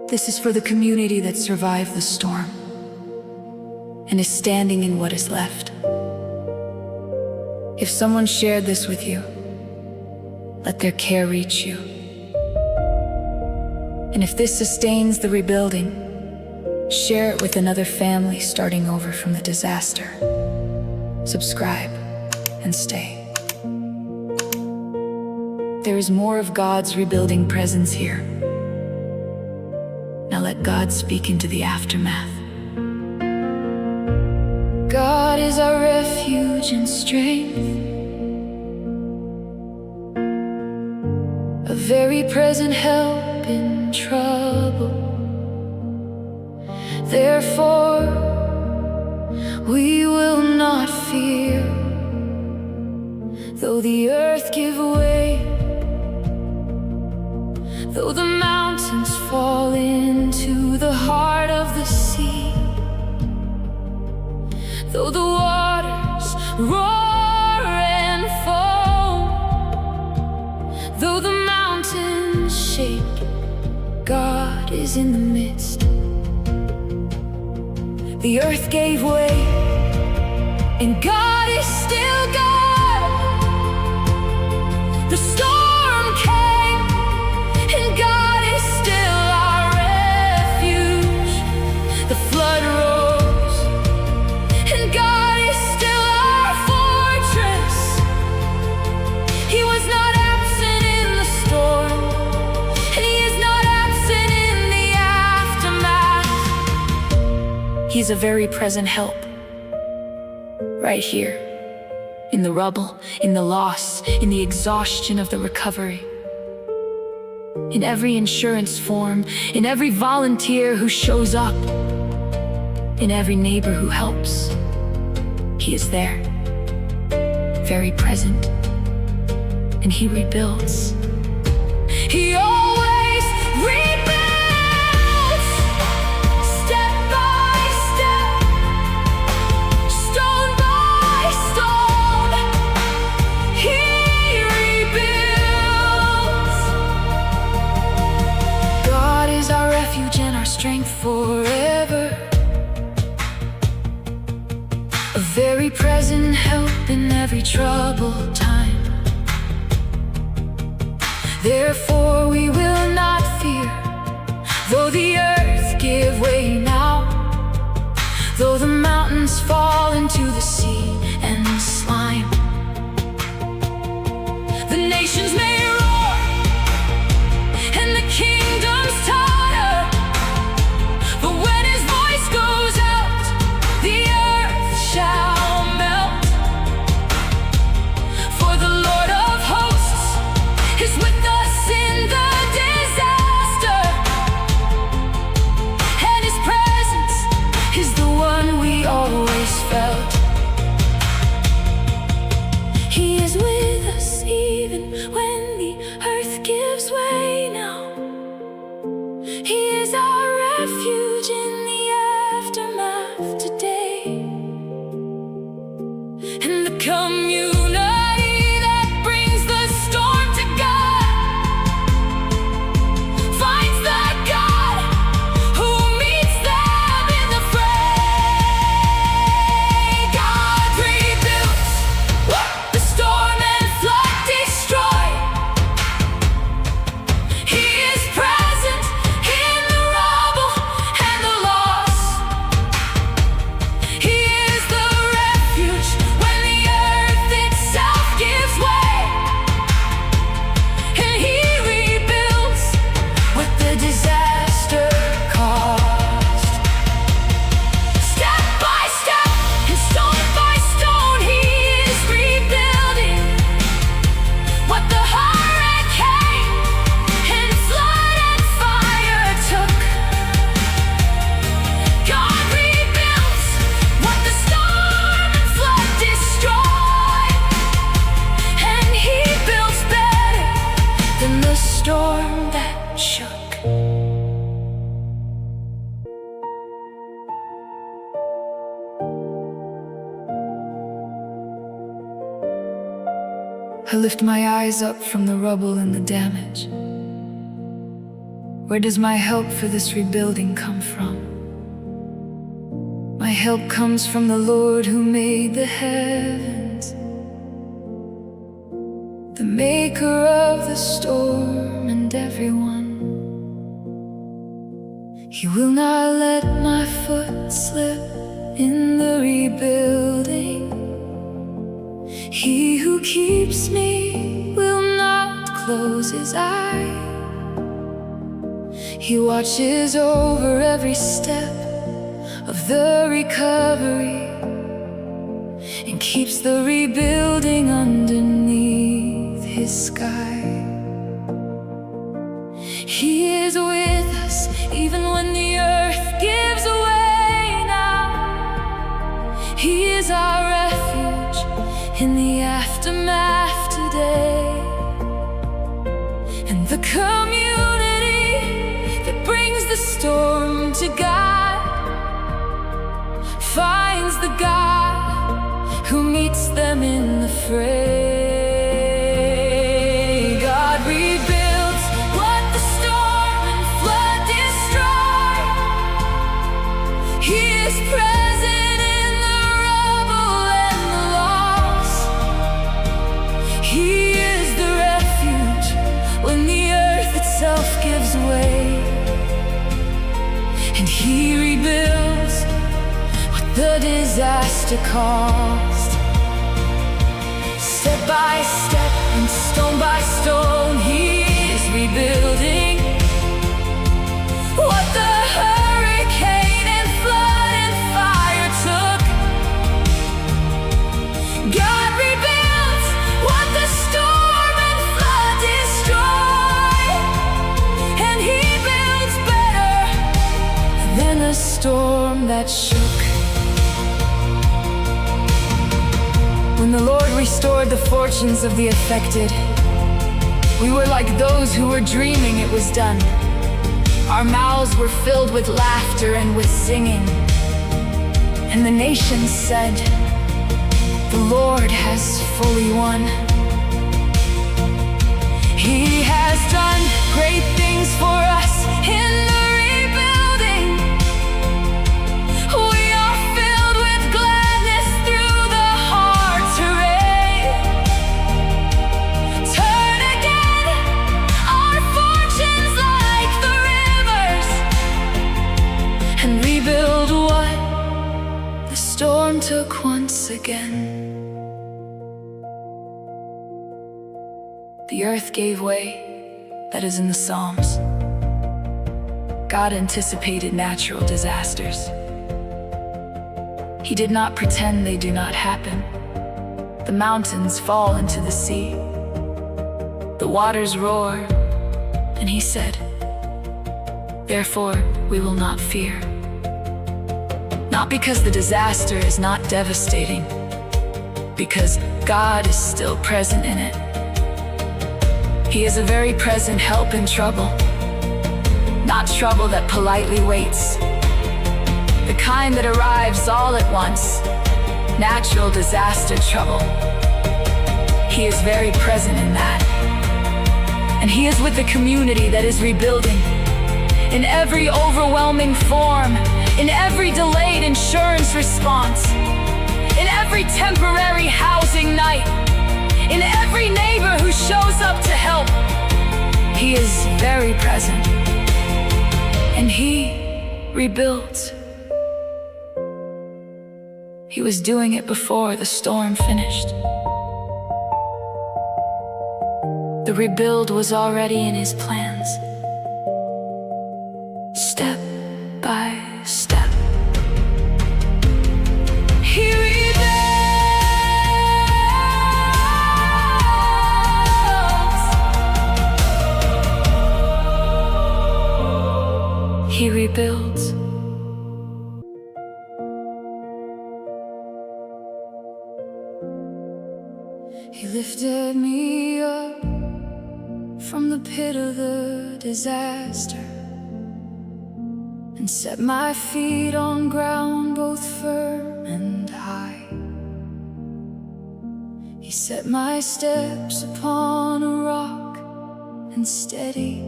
This is for the community that survived the storm and is standing in what is left. If someone shared this with you, let their care reach you. And if this sustains the rebuilding, share it with another family starting over from the disaster. Subscribe and stay. There is more of God's rebuilding presence here. Now let God speak into the aftermath. God is our refuge and strength, a very present help in trouble. Therefore, we will not fear, though the earth give way, though the mountains fall into the heart of the sea, though the waters roar and foam, though the mountains shake, God is in the midst. The earth gave way, and God is still God. The storm came, and God is still our refuge. The flood rose, and God is still our fortress. He was not absent in the storm, and He is not absent in the aftermath. He's a very present help, right here, in the rubble, in the loss, in the exhaustion of the recovery, in every insurance form, in every volunteer who shows up, in every neighbor who helps. He is there, very present, and He rebuilds. He always rebuilds, step by step, stone by stone. He rebuilds. God is our refuge and our strength forever, a very present help in every troubled time. Therefore we will not fear, though the earth give way now, though the mountains fall into the sea and slime. The nations may roar and the kingdoms totter, but when His voice goes out, the earth shall melt. For the Lord of hosts is with us in the disaster, and His presence is the one we always felt. He is with us even when the earth gives way now. He is our refuge in the aftermath today, and the community that brings the storm to God finds the God who meets them in the fray. God rebuilds, the storm and flood destroy. He is present in the rubble and the loss. He is the refuge when the earth itself gives way, and He rebuilds what the disaster caused. Step by step and stone by stone, He is rebuilding what the hurricane and flood and fire took. God rebuilds what the storm and flood destroyed, and He builds better than the storm that shook. I lift my eyes up from the rubble and the damage, Where does my help for this rebuilding come from? My help comes from the Lord who made the heavens, the maker of the storm and everyone. He will not let my foot slip in the rebuilding. He who keeps me will not close his eye. He watches over every step of the recovery and keeps the rebuilding underneath his sky. He is with us even when the earth gives away now. He is our refuge in the aftermath today, and the community that brings the storm to God finds the God who meets them in the fray. God rebuilds what the storm and flood destroyed. He is present in the rubble and the loss. He is the refuge when the earth itself gives way, and He rebuilds what the disaster caused. Step by step and stone by stone, He is rebuilding what the hurricane and flood and fire took. God rebuilds what the storm and flood destroyed, and He builds better than a storm that shook. When the Lord restored the fortunes of the affected, we were like those who were dreaming it was done. Our mouths were filled with laughter and with singing, and the nations said, "The Lord has fully won." He has done great things for us in the rebuilding. We are filled with gladness through the hard terrain. Turn again our fortunes like the rivers, and rebuild what the storm took once again. The earth gave way, that is in the Psalms. God anticipated natural disasters. He did not pretend they do not happen. The mountains fall into the sea, the waters roar, and He said, "Therefore we will not fear." Not because the disaster is not devastating, because God is still present in it. He is a very present help in trouble, not trouble that politely waits, the kind that arrives all at once, natural disaster trouble. He is very present in that, and He is with the community that is rebuilding, in every overwhelming form, in every delayed insurance response, in every temporary housing night, in every neighbor who shows up to help. He is very present, and He rebuilds. He was doing it before the storm finished. The rebuild was already in His plans, step by step. He rebuilds. He lifted me up from the pit of the disaster and set my feet on ground both firm and high. He set my steps upon a rock and steady,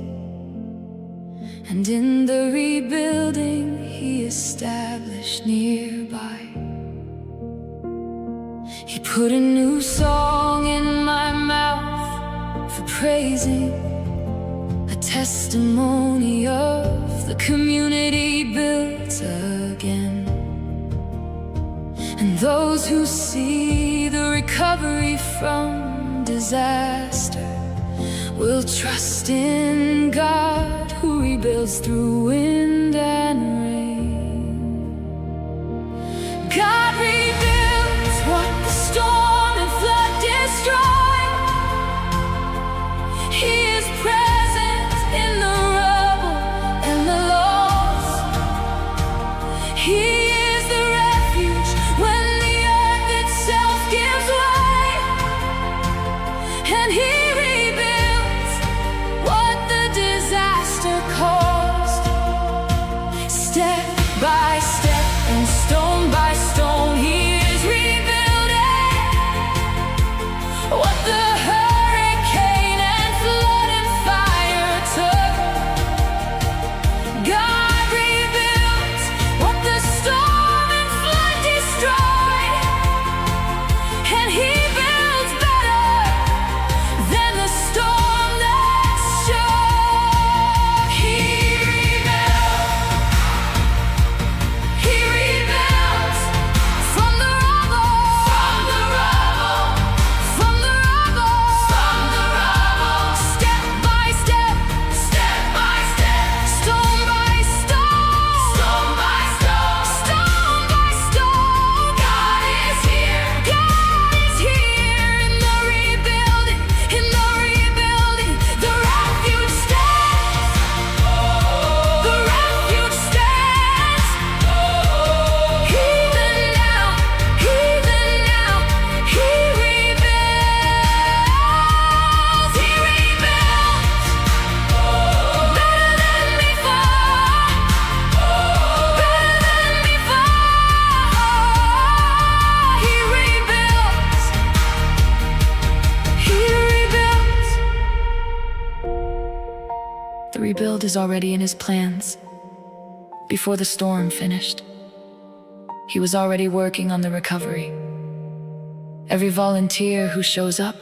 And in the rebuilding he established nearby, he put a new song in my mouth for praising, a testimony of the community built again. And those who see the recovery from disaster will trust in God, who rebuilds through wind and rain. God rebuilds what the storm and flood destroyed. He is present in the rubble and the loss. He is the refuge when the earth itself gives way. And he rebuilds what the disaster caused. Step by step and stone by stone, he is rebuilding what the hurricane and flood and fire took. God rebuilds what the storm and flood destroyed. And he builds better than the storm that shook. He rebuilds from the rubble, step by step, stone by stone, stone by stone. God is here in the rebuilding, the refuge stands, Even now, he rebuilds, better than before, he rebuilds, The rebuild is already in his plans. Before the storm finished, he was already working on the recovery. Every volunteer who shows up,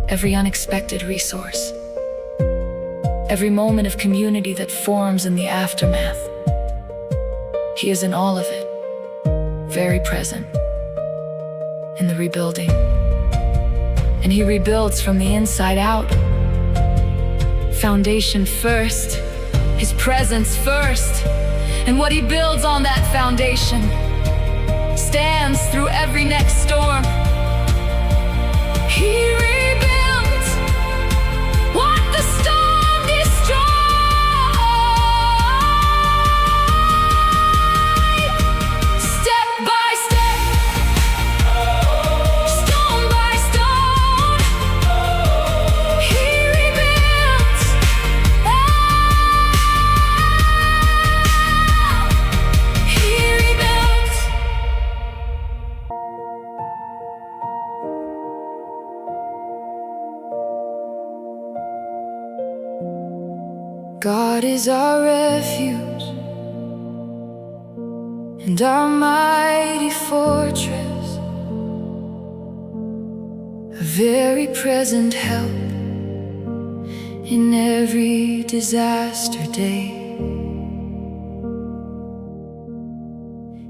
every unexpected resource, every moment of community that forms in the aftermath, he is in all of it, very present in the rebuilding. And he rebuilds from the inside out. Foundation first, his presence first, and what he builds on that foundation stands through every next storm. He rebuilds what the storm destroyed. Step by step, stone by stone, he rebuilds. He rebuilds. God is our refuge and our mighty fortress, a very present help in every disaster day.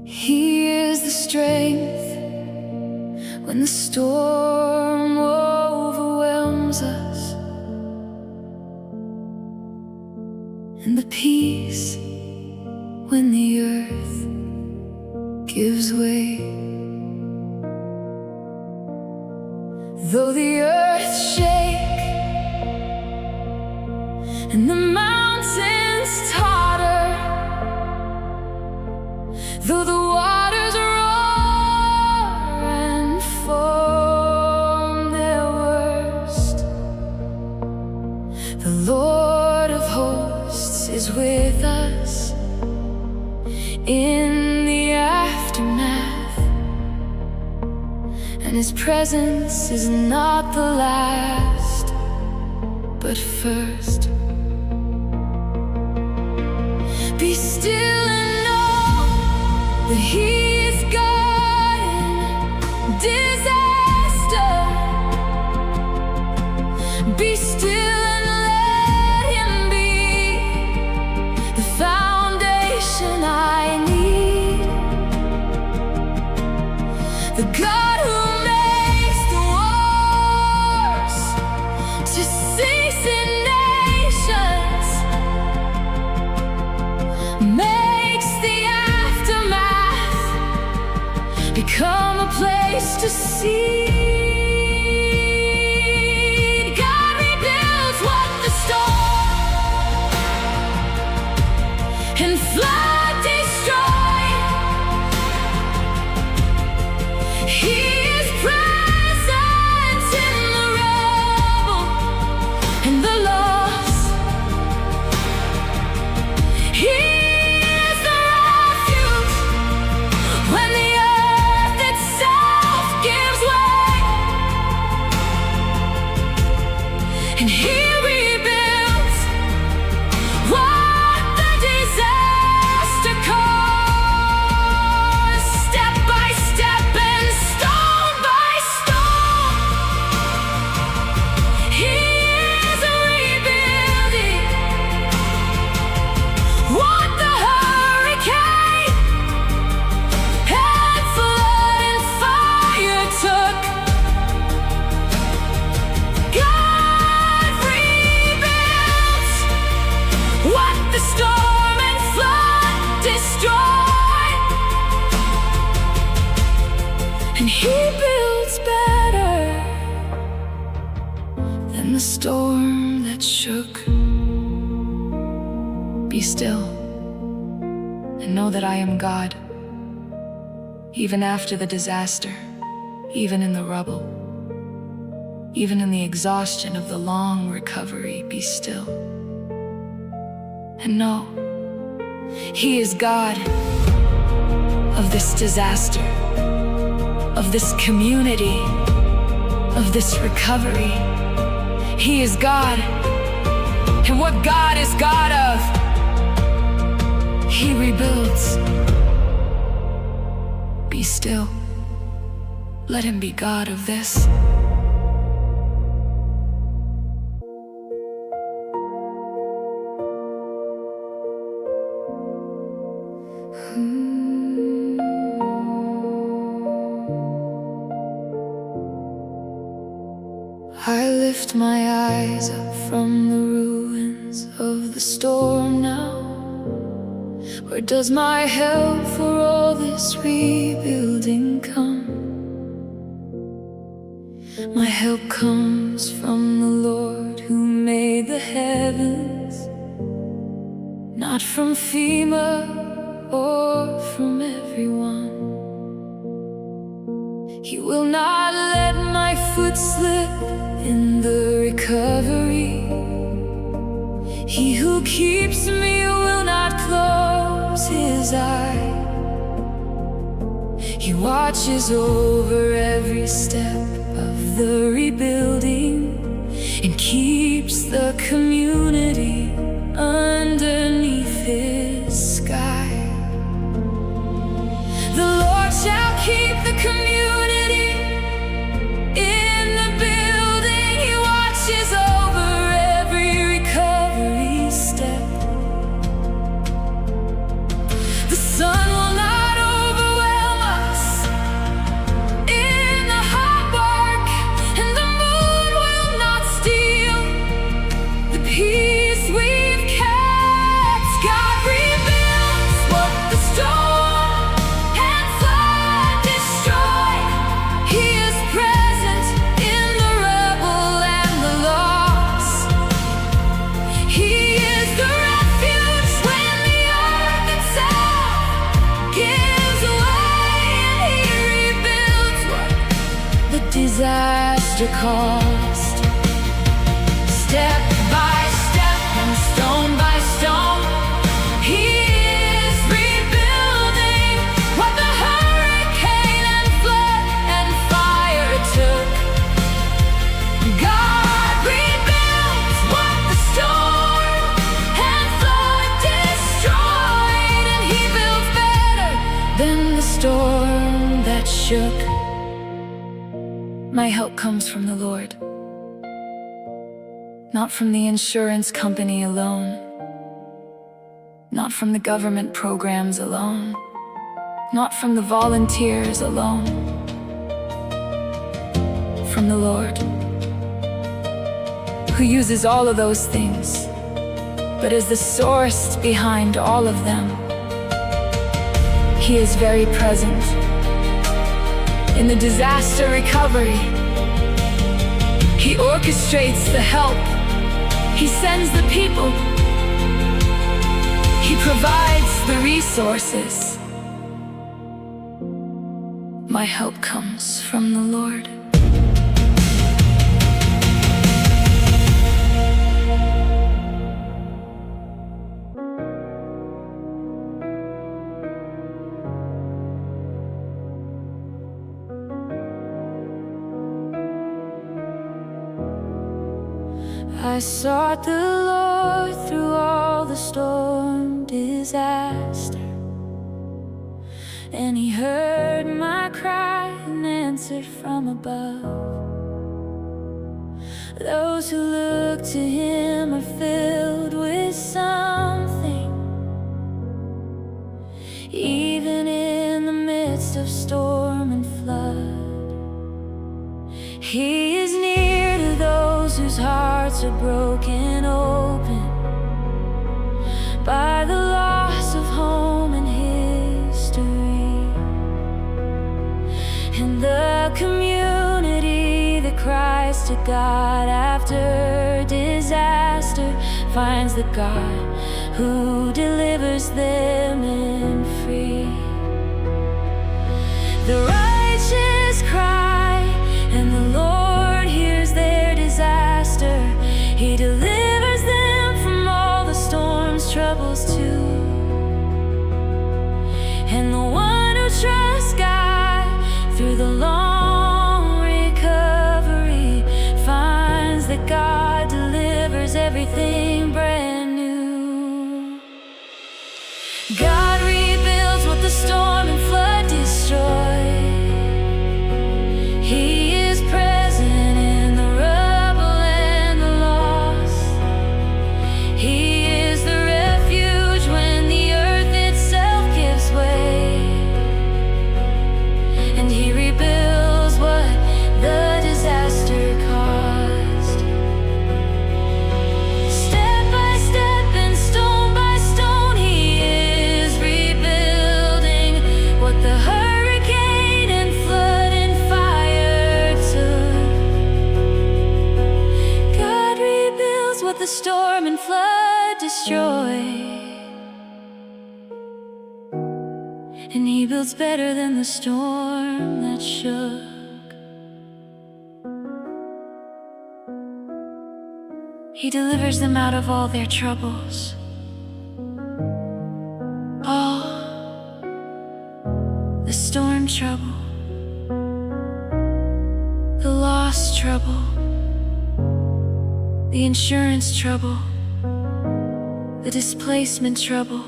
He is the strength when the storm overwhelms us, and the peace when the earth gives way. Though the earth shake and the mountains totter, though the waters roar and foam their worst, the Lord of hosts is with us in the aftermath, and his presence is not the last, but first. Be still and know that He is God in disaster. Be still and let Him be the foundation I need. The God who makes the wars to cease in nations, makes the aftermath become a place to see. God rebuilds what the storm and flood destroyed. He is present in the rubble and the loss. He is the refuge when the earth itself gives way, and He rebuilds what the disaster caused, step by step and stone by stone. He is rebuilding what the hurricane and flood and fire took. God rebuilds what the storm and flood destroyed, and He builds better than the storm that shook. Be still and know that I am God, even after the disaster, even in the rubble, even in the exhaustion of the long recovery. Be still and know He is God of this disaster, of this community, of this recovery. He is God, and what God is God of, He rebuilds. Be still. Let Him be God of this. I lift my eyes up from the ruins of the storm now. Where does my help for all this rebuilding come? My help comes from the Lord who made the heavens, not from FEMA or from everyone. He will not let my foot slip in the recovery. He who keeps me will not close His eye. He watches over every step of the rebuilding and keeps the community underneath His sky. The Lord shall keep the community in the building. He watches over every recovery step. The sun will not overwhelm us in the hot work, and the moon will not steal the peace we've kept. God rebuilds what the storm and flood destroyed. He is present in the rubble and the loss. He is the refuge when the earth itself gives way, and He rebuilds what the disaster caused, step by step and stone by stone. He is rebuilding what the hurricane and flood and fire took. God rebuilds what the storm and flood destroyed. My help comes from the Lord, not from the insurance company alone, not from the government programs alone, not from the volunteers alone, from the Lord, who uses all of those things, but is the source behind all of them. He is very present in the disaster recovery. He orchestrates the help. He sends the people. He provides the resources. My help comes from the Lord. I sought the Lord through all the storm disaster, and He heard my cry and answered from above. Those who look to Him are filled with something, even in the midst of storm and flood. He is near to those whose hearts are broken open by the loss of home and history. And the community that cries to God after disaster finds the God who delivers them and free. The righteous cry, and the Lord hears their disaster. He delivers them from all the storm's troubles too. And the one who trusts God through the long recovery finds that God delivers everything brand new. God rebuilds what the storm and flood destroyed. He is present in the rubble and the loss. He is the refuge when the earth itself gives way. And He rebuilds what the disaster caused. Step by step and stone by stone, He is rebuilding what the hurricane and flood and fire took. God rebuilds what the storm and flood destroyed, and He builds better than the storm that shook. He delivers them out of all their troubles, all the storm trouble, the loss trouble, the insurance trouble, the displacement trouble,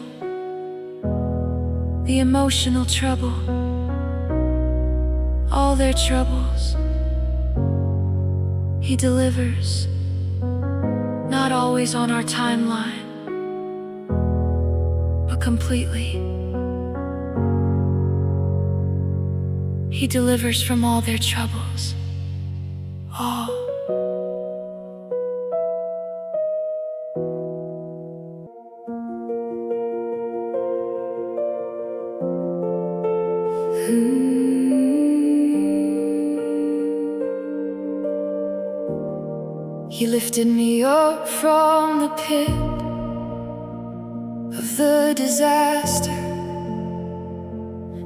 the emotional trouble, all their troubles. He delivers, not always on our timeline, but completely. He delivers from all their troubles, all. He lifted me up from the pit of the disaster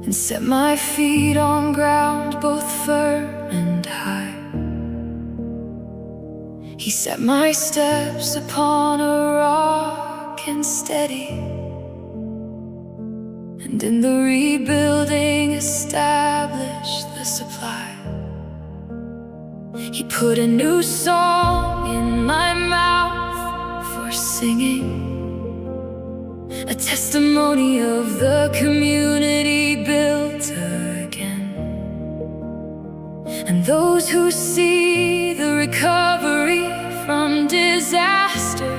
and set my feet on ground both firm and high. He set my steps upon a rock and steady, and in the rebuilding established the supply. He put a new song in my mouth for singing, a testimony of the community built again. And those who see the recovery from disaster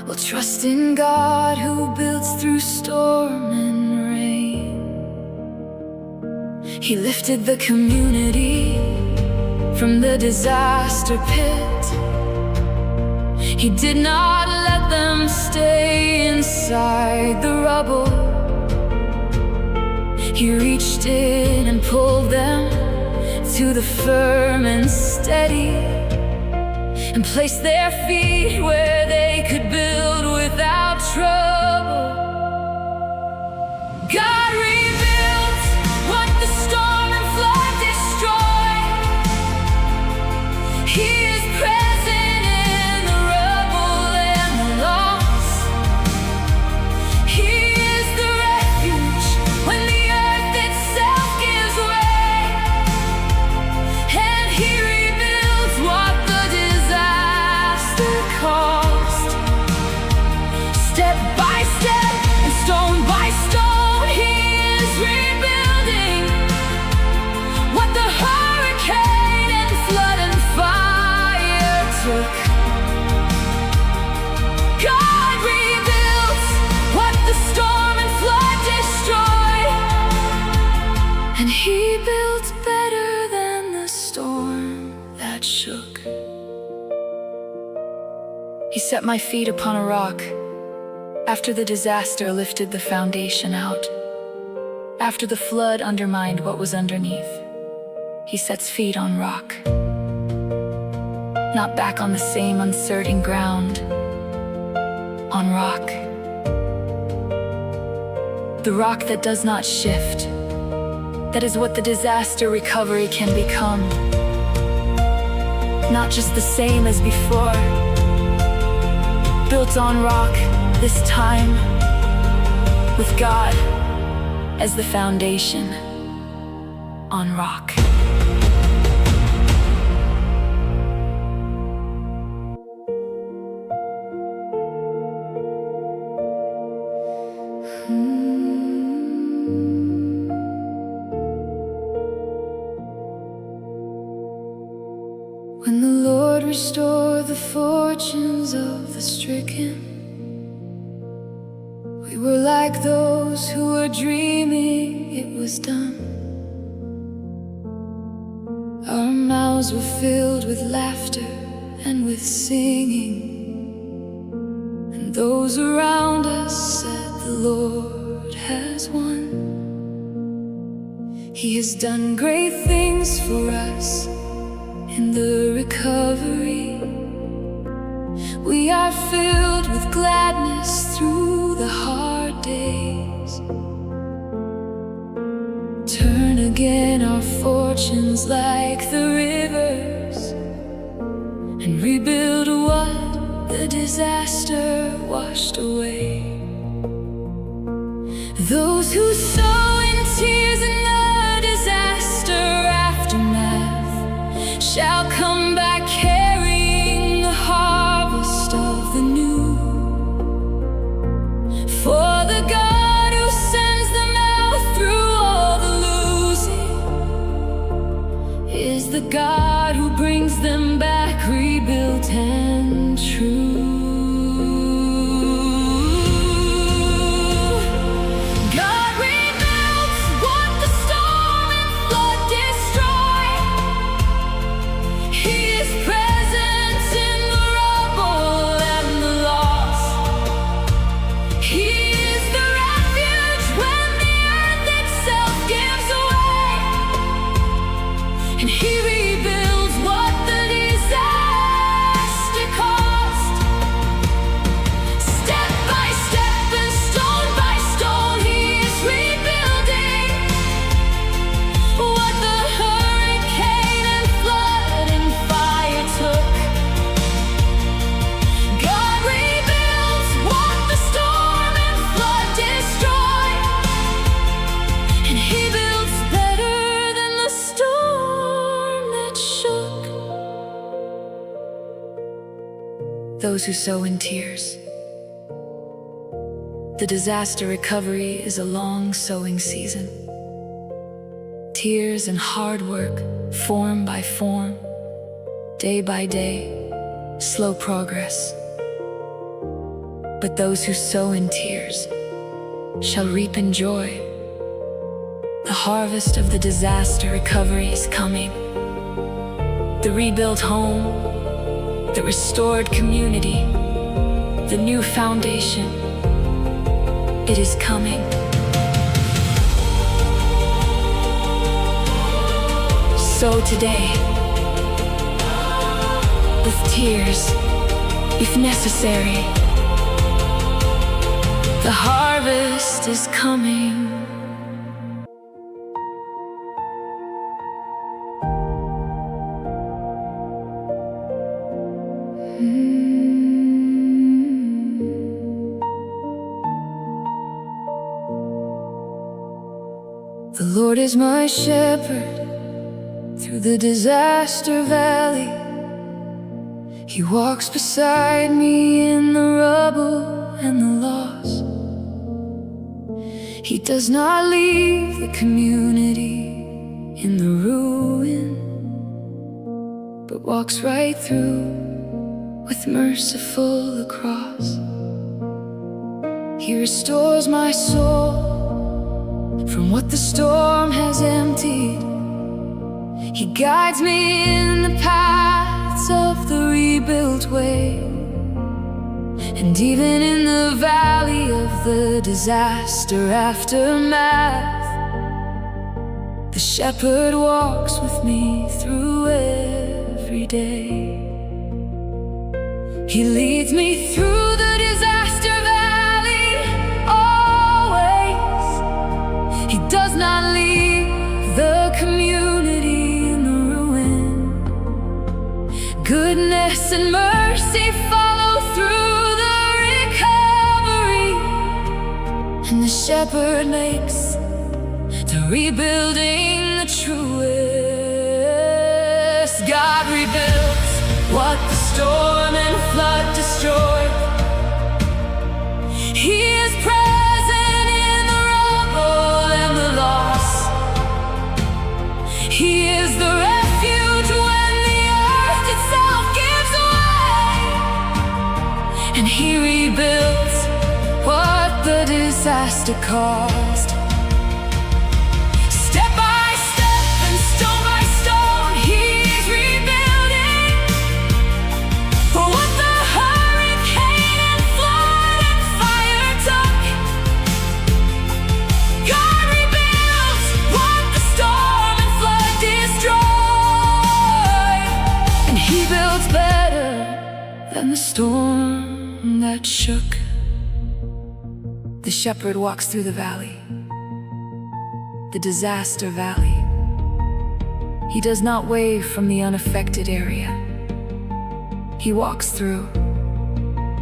will trust in God who builds through storm and rain. He lifted the community from the disaster pit. He did not let them stay inside the rubble. He reached in and pulled them to the firm and steady, and placed their feet where they could build without trouble. God rebuilt what the storm and flood destroyed. He is present in the rubble and the loss. He is the refuge when the earth itself gives way, and He rebuilds what the disaster caused. Step by step and stone by stone, He is rebuilding what the hurricane and flood and fire took. God rebuilds what the storm and flood destroyed, and He builds better than the storm that shook. He set my feet upon a rock after the disaster lifted the foundation out. After the flood undermined what was underneath, He sets feet on rock, not back on the same uncertain ground. On rock, the rock that does not shift. That is what the disaster recovery can become. Not just the same as before, built on rock, this time with God as the foundation. On rock. When the Lord restored the fortunes of the stricken, we were like those who were dreaming it was done. Our mouths were filled with laughter and with singing, and those around us said, "The Lord has won. He has done great things for us in the recovery. We are filled with gladness through the hard days. Turn again our fortunes like the rivers, and rebuild what the disaster washed away. Those who sow in tears in the disaster aftermath shall come back carrying the harvest of the new. For the God who sends them out through all the losing is the God who brings them back rebuilt and true. God rebuilds what the storm and flood destroyed. He is present in the rubble and the loss. He is the refuge when the earth itself gives away, and He rebuilds what the disaster caused. Step by step and stone by stone, He is rebuilding what the hurricane and flood and fire took. God rebuilds what the storm and flood destroyed, and He builds better than the storm that shook. Those who sow in tears. The disaster recovery is a long sowing season. tears and hard work, form by form, day by day, slow progress. But those who sow in tears shall reap in joy. The harvest of the disaster recovery is coming. The rebuilt home, the restored community, the new foundation, it is coming. So today, with tears, if necessary, the harvest is coming. The Lord is my shepherd through the disaster valley. He walks beside me in the rubble and the loss. He does not leave the community in the ruin, but walks right through with merciful across. He restores my soul from what the storm has emptied. He guides me in the paths of the rebuilt way. And even in the valley of the disaster aftermath, the shepherd walks with me through every day. He leads me through the disaster valley always. He does not leave the community in the ruin. Goodness and mercy follow through the recovery, and the shepherd makes the rebuilding the truest. God rebuilds what the storm and flood destroyed. He is present in the rubble and the loss. He is the refuge when the earth itself gives way, and He rebuilds what the disaster caused. Step by step and stone by stone, He's rebuilding for what the hurricane and flood and fire took. God rebuilds what the storm and flood destroyed, and He builds better than the storm that shook. The shepherd walks through the valley, the disaster valley. He does not wave from the unaffected area. He walks through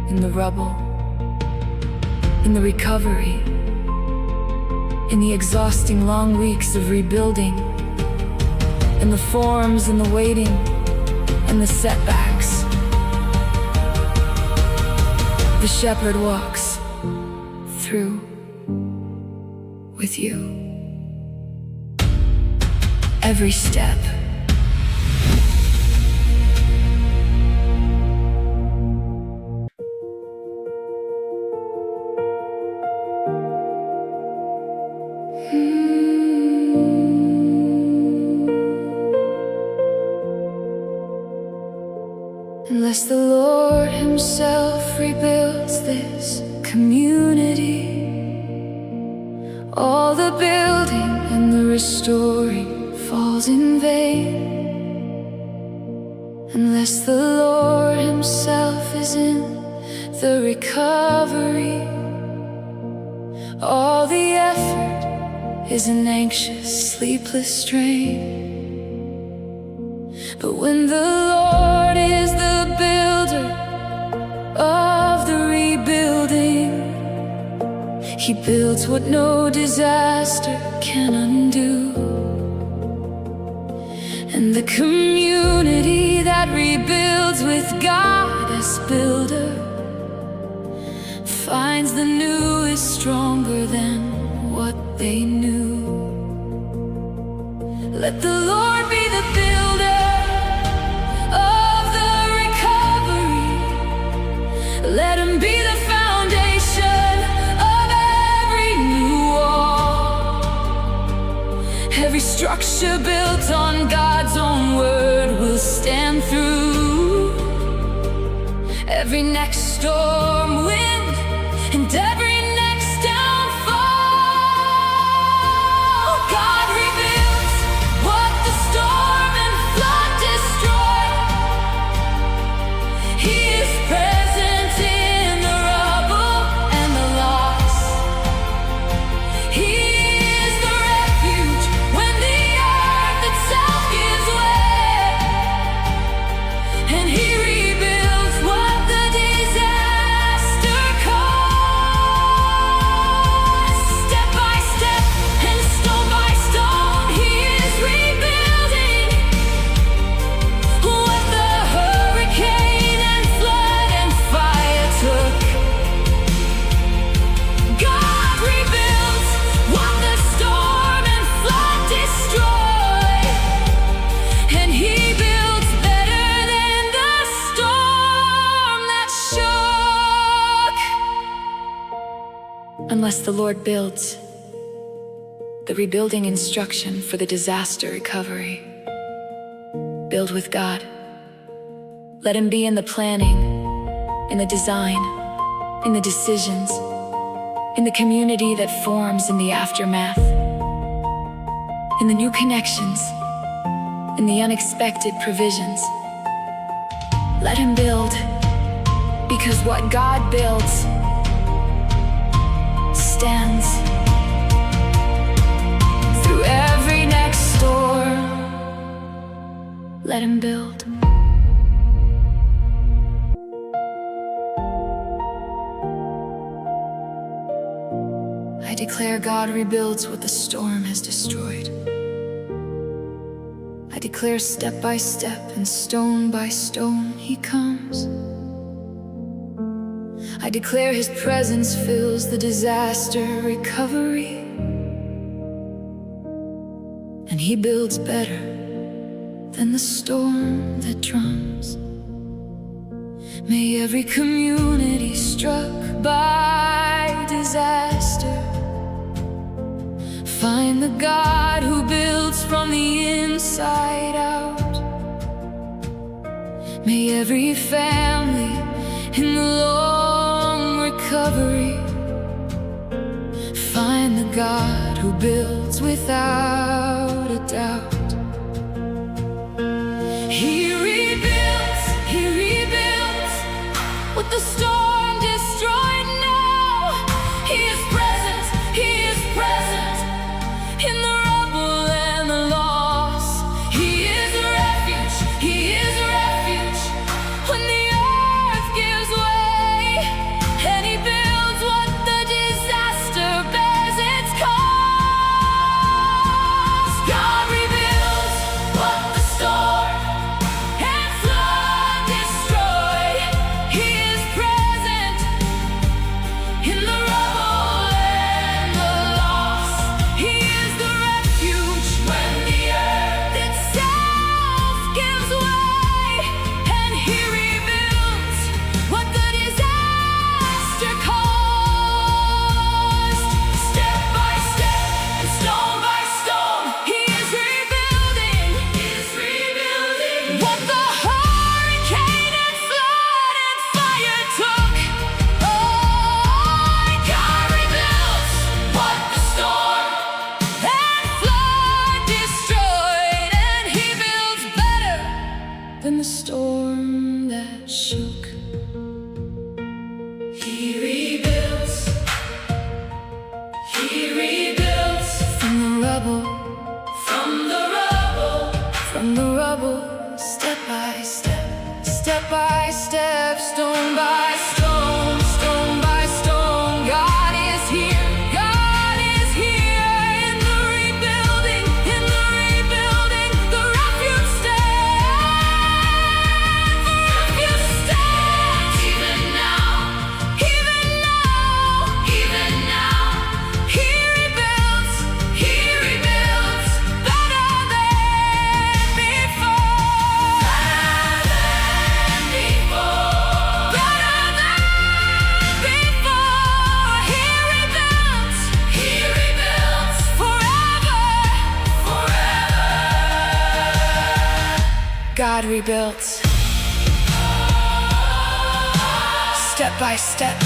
in the rubble, in the recovery, in the exhausting long weeks of rebuilding, in the forms and the waiting and the setbacks. The shepherd walks through with you. Every step. Unless the Lord Himself rebuilds this community, all the building and the restoring falls in vain. Unless the Lord Himself is in the recovery, all the effort is an anxious, sleepless strain. But when the Lord is the builder of the rebuilding, He builds what no disaster can undo. And the community that rebuilds with God as builder finds the new is stronger than what they knew. Let the Lord be the builder of the recovery. Let him be the foundation of every new wall. Every structure built on God's own word will stand through every next storm wind and every next downfall. God rebuilds what the storm and flood destroyed. He is present in the rubble and the loss. He is the refuge when the earth itself gives way, and he rebuilds what the disaster caused. Step by step and stone by stone, he is rebuilding what the hurricane and flood and fire took. God rebuilds what the storm and flood destroyed, and he builds better than the storm that shook. Unless the Lord builds, the rebuilding instruction for the disaster recovery. Build with God. Let him be in the planning, in the design, in the decisions, in the community that forms in the aftermath, in the new connections, in the unexpected provisions. Let him build, because what God builds stands through every next storm. Let him build. I declare God rebuilds what the storm has destroyed. I declare step by step and stone by stone he comes. I declare his presence fills the disaster recovery, and he builds better than the storm that drums. May every community struck by disaster find the God who builds from the inside out. May every family in the long recovery find the God who builds without a doubt. He rebuilds what the storm destroyed now. He is present in the rubble and the loss. He is a refuge when the earth gives way, and he builds what the disaster bears its cost. God rebuilds what the storm and flood destroyed. He is present in the rubble God rebuilds, step by step,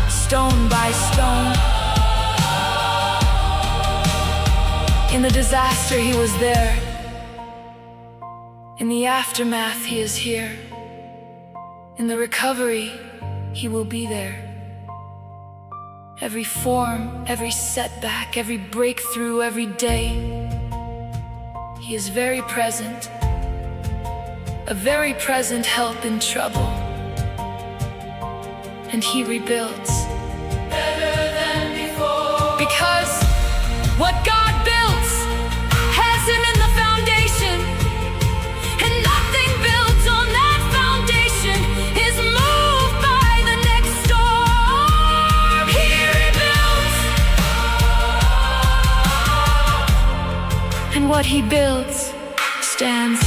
stone by stone. In the disaster, he was there. In the aftermath, he is here. In the recovery, he will be there. Every form, every setback, every breakthrough, every day, he is very present, a very present help in trouble. And he rebuilds better than before, because what God builds has him in the foundation, and nothing built on that foundation is moved by the next storm. He rebuilds, and what he builds stands.